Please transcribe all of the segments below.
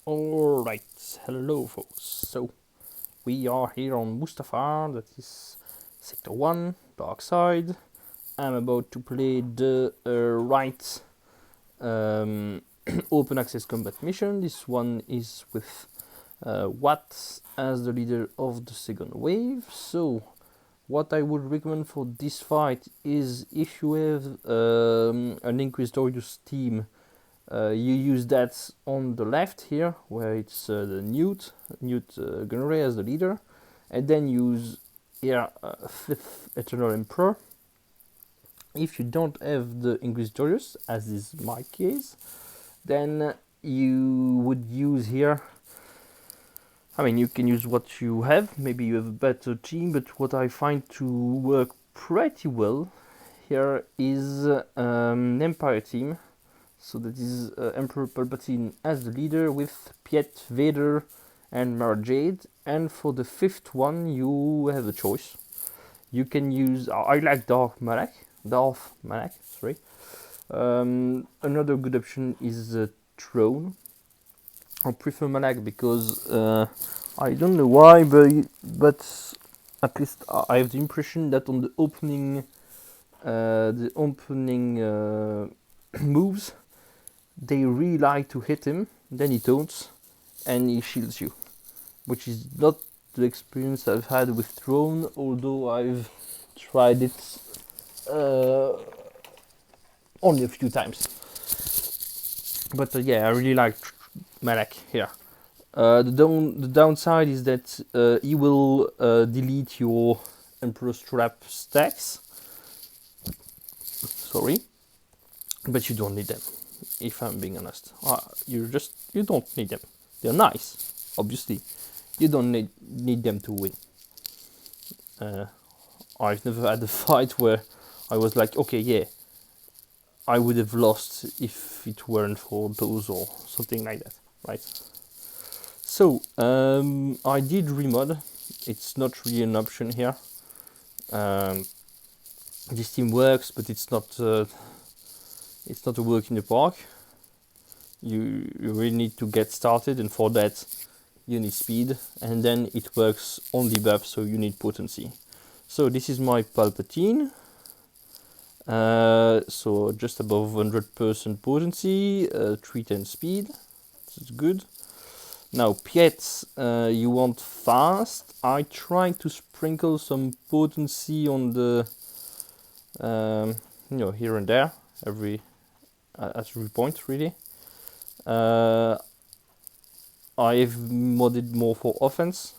Alright, hello folks. So, we are here on Mustafar, that is Sector 1, Dark Side. I'm about to play the right open access combat mission. This one is with Watt as the leader of the second wave. So, what I would recommend for this fight is if you have an Inquisitorius team, you use that on the left here, where it's the Newt Gunray as the leader, and then use here 5th Eternal Emperor. If you don't have the Inquisitorius, as is my case, then you would use here, I mean, you can use what you have, maybe you have a better team, but what I find to work pretty well here is an Empire team. So that is Emperor Palpatine as the leader with Piett, Vader and Jade. And for the 5th one you have a choice. You can use, I like Darth Malak, sorry. Another good option is Throne. I prefer Malak because I don't know why, but at least I have the impression that on the opening moves, they really like to hit him, then he taunts and he shields you, which is not the experience I've had with Throne, although I've tried it only a few times. But yeah, I really like Malak here. The downside is that he will delete your Emperor's Trap stacks. Sorry, but you don't need them. If I'm being honest, you don't need them. They're nice, obviously. You don't need them to win. I've never had a fight where I was like, okay, yeah, I would have lost if it weren't for those or something like that, right? So I did remod. It's not really an option here. This team works, but it's not a work in the park. You really need to get started, and for that you need speed, and then it works on debuff, so you need potency. So this is my Palpatine, so just above 100% potency, 310 speed, that's good. Now Piett, you want fast. I try to sprinkle some potency on the here and there, at every point really. I've modded more for offense,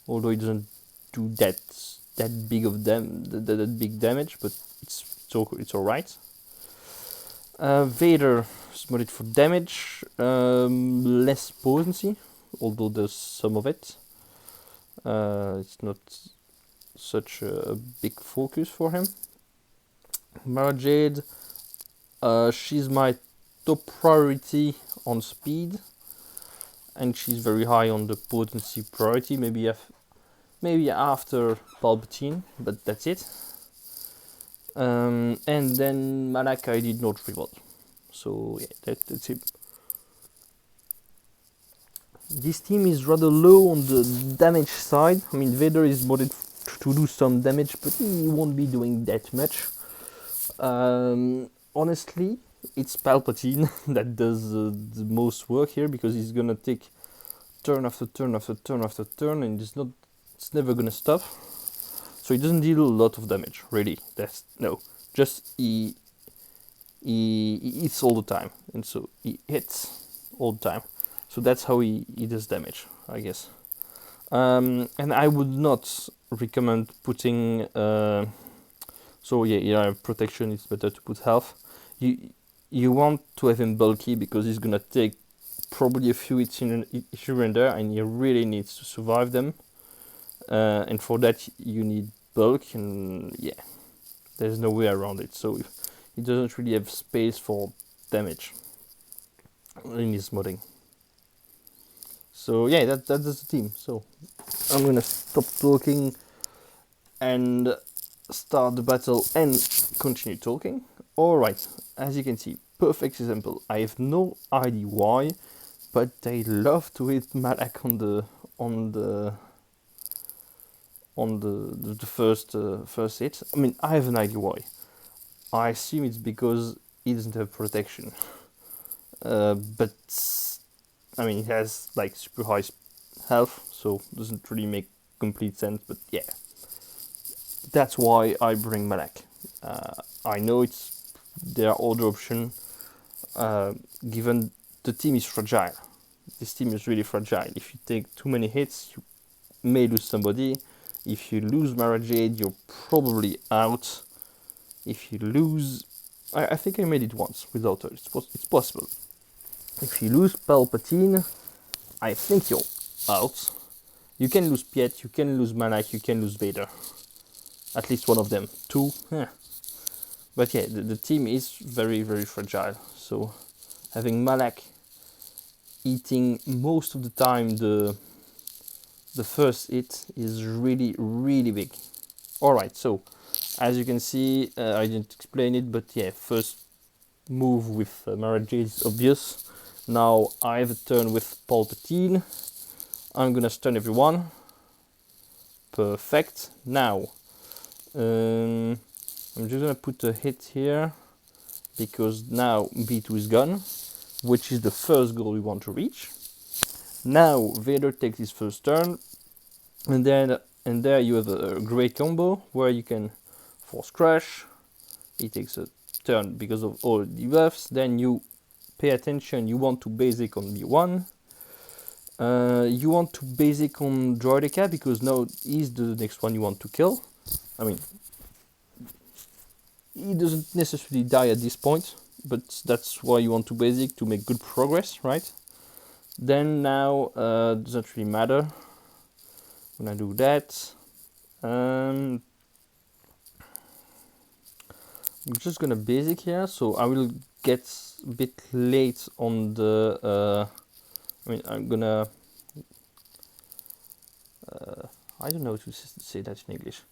although it doesn't do that big of that big damage, but it's alright. Vader is modded for damage, less potency, although there's some of it. It's not such a big focus for him. Jade, she's my top priority on speed, and she's very high on the potency priority, maybe after Palpatine, but that's it. And then Malak I did not remold, so yeah, that's it. This team is rather low on the damage side. I mean, Vader is modded to do some damage, but he won't be doing that much. Honestly, it's Palpatine that does the most work here, because he's gonna take turn after turn after turn after turn, and it's never gonna stop. So he doesn't deal a lot of damage, really. Just he hits all the time, and so he hits all the time. So that's how he does damage, I guess. And I would not recommend putting. So yeah, protection. It's better to put health. You want to have him bulky, because he's gonna take probably a few hits here and there, and he really needs to survive them. And for that you need bulk, and yeah, there's no way around it. So he doesn't really have space for damage in his modding. So yeah, that's the team. So I'm gonna stop talking and start the battle and continue talking. Alright, as you can see, perfect example. I have no idea why, but they love to hit Malak on the on the the first hit. I mean, I have an idea why. I assume it's because he doesn't have protection. But I mean, he has like super high health, so doesn't really make complete sense. But yeah, that's why I bring Malak. I know it's there are other options. Given the team is fragile, this team is really fragile. If you take too many hits, you may lose somebody. If you lose Jade, you're probably out. If you lose, I think I made it once without her. It's possible. If you lose Palpatine, I think you're out. You can lose Piett, you can lose Malak, you can lose Vader. At least one of them. Two, But yeah, the team is very, very fragile. So having Malak eating most of the time the first hit is really, really big. Alright, so as you can see, I didn't explain it, but yeah, first move with Jade is obvious. Now I have a turn with Palpatine. I'm gonna stun everyone. Perfect. Now I'm just gonna put a hit here because now B2 is gone, which is the first goal we want to reach. Now Vader takes his first turn, and there you have a great combo where you can force crush. He takes a turn because of all debuffs. Then you pay attention. You want to basic on B1. You want to basic on Droidica because now he's the next one you want to kill. I mean, he doesn't necessarily die at this point, but that's why you want to basic to make good progress, right? Then now doesn't really matter. I'm gonna do that. I'm just gonna basic here, so I will get a bit late on the. I mean, I'm gonna. I don't know how to say that in English.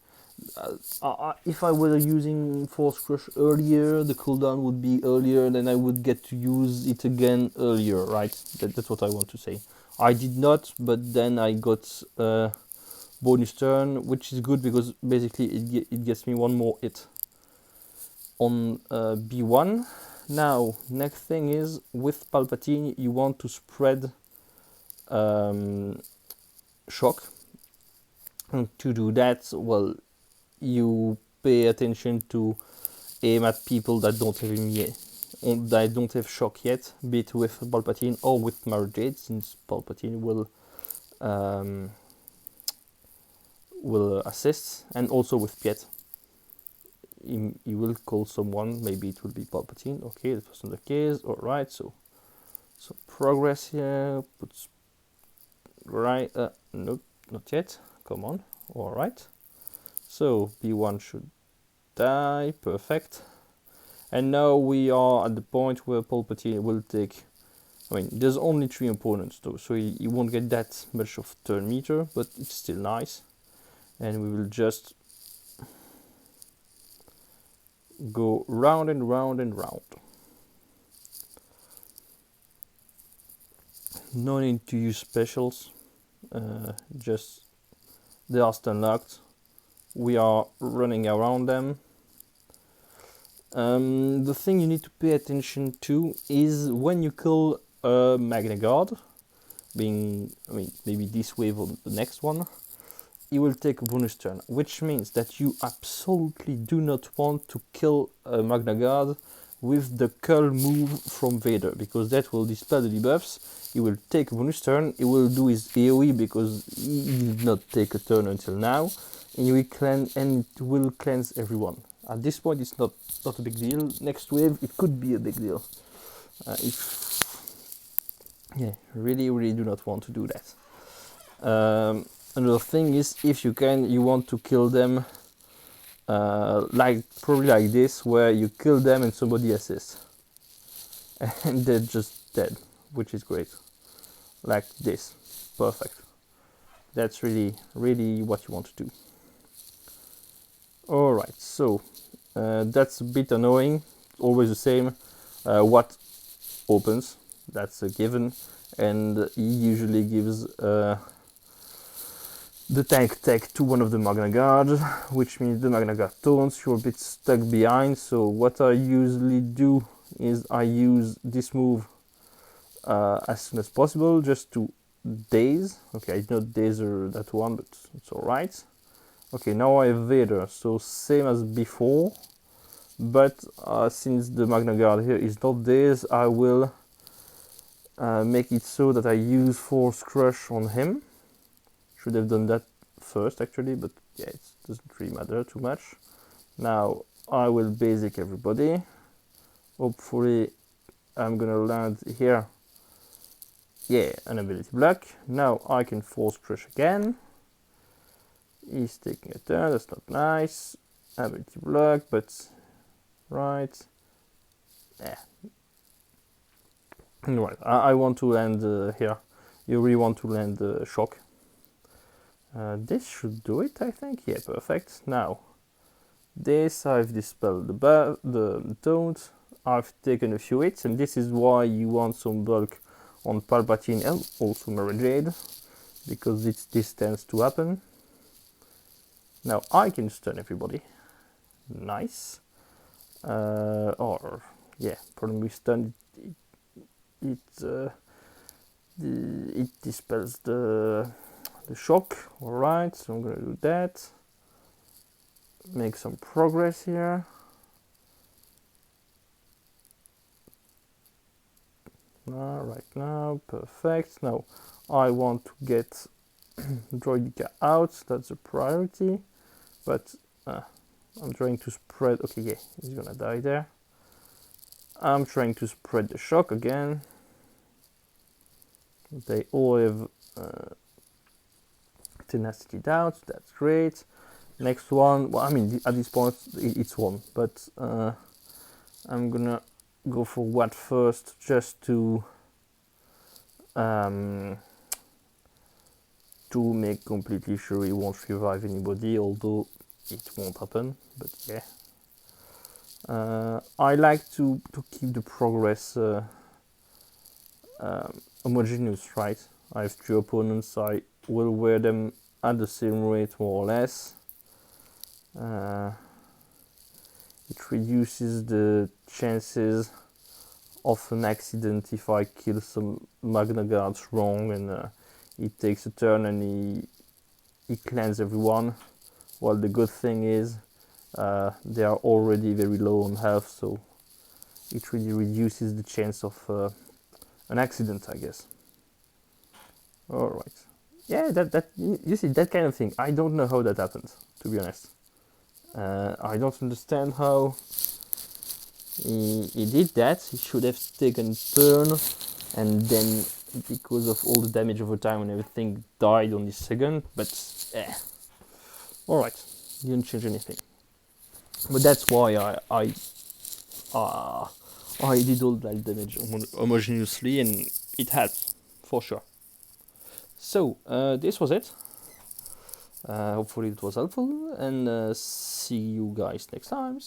If I were using Force Crush earlier, the cooldown would be earlier, then I would get to use it again earlier, right? That's what I want to say. I did not, but then I got bonus turn, which is good because basically it gets me one more hit on B1. Now, next thing is, with Palpatine, you want to spread shock. And to do that, well, you pay attention to aim at people that don't have him yet, that don't have shock yet, be it with Palpatine or with Jade, since Palpatine will assist, and also with Piett. He will call someone, maybe it will be Palpatine. Okay, that wasn't the case. Alright, so progress here, puts right, nope, not yet, come on. Alright, so B1 should die, perfect. And now we are at the point where Palpatine will take, I mean, there's only 3 opponents though, so he won't get that much of turn meter, but it's still nice. And we will just go round and round and round. No need to use specials, just they are stun locked. We are running around them. The thing you need to pay attention to is when you kill a Magna Guard, being, I mean, maybe this wave or the next one, he will take a bonus turn, which means that you absolutely do not want to kill a Magna Guard with the curl move from Vader, because that will dispel the debuffs. He will take a bonus turn, he will do his AoE because he did not take a turn until now, and it will cleanse everyone. At this point it's not a big deal. Next wave it could be a big deal. Really do not want to do that. Another thing is, if you can, you want to kill them probably like this, where you kill them and somebody assists. And they're just dead, which is great. Like this. Perfect. That's really what you want to do. Alright, so that's a bit annoying. Always the same. What opens? that's a given, and he usually gives the tank tech to one of the Magna Guard, which means the Magna Guard taunts, you're a bit stuck behind. So what I usually do is I use this move as soon as possible, just to daze. Okay, I did not daze that one, but it's alright. Okay, now I have Vader, so same as before, but since the Magna Guard here is not dazed, I will make it so that I use Force Crush on him. Should have done that first actually, but yeah, it doesn't really matter too much. Now I will basic everybody. Hopefully I'm gonna land here. Yeah, an ability block. Now I can Force Crush again. He's taking a turn, that's not nice. Ability block, but right. Yeah. Right, I want to land here. You really want to land shock. This should do it, I think. Yeah, perfect. Now, this I've dispelled the taunt. I've taken a few hits, and this is why you want some bulk on Palpatine and also Jade, because this tends to happen. Now I can stun everybody. Nice. Or yeah, problem with stun, it dispels the shock. Alright, so I'm gonna do that. Make some progress here. Right now, perfect. Now I want to get Droidica out, that's a priority, but I'm trying to spread. Okay, yeah, he's gonna die there. I'm trying to spread the shock again. They all have tenacity down, so that's great. Next one, well, I mean, at this point it's one, but I'm gonna go for what first, just to make completely sure he won't revive anybody, although it won't happen, but yeah. I like to keep the progress homogeneous, right? I have 3 opponents, I will wear them at the same rate more or less. It reduces the chances of an accident if I kill some Magna Guards wrong and he takes a turn and he cleans everyone. Well, the good thing is they are already very low on health, so it really reduces the chance of an accident, I guess. Alright. Yeah, that you see, that kind of thing, I don't know how that happens, to be honest. I don't understand how he did that. He should have taken turn, and then because of all the damage over time and everything, died on the second, but alright, didn't change anything. But that's why I did all that damage homogeneously, and it helps for sure. So this was it. Hopefully it was helpful, and see you guys next time.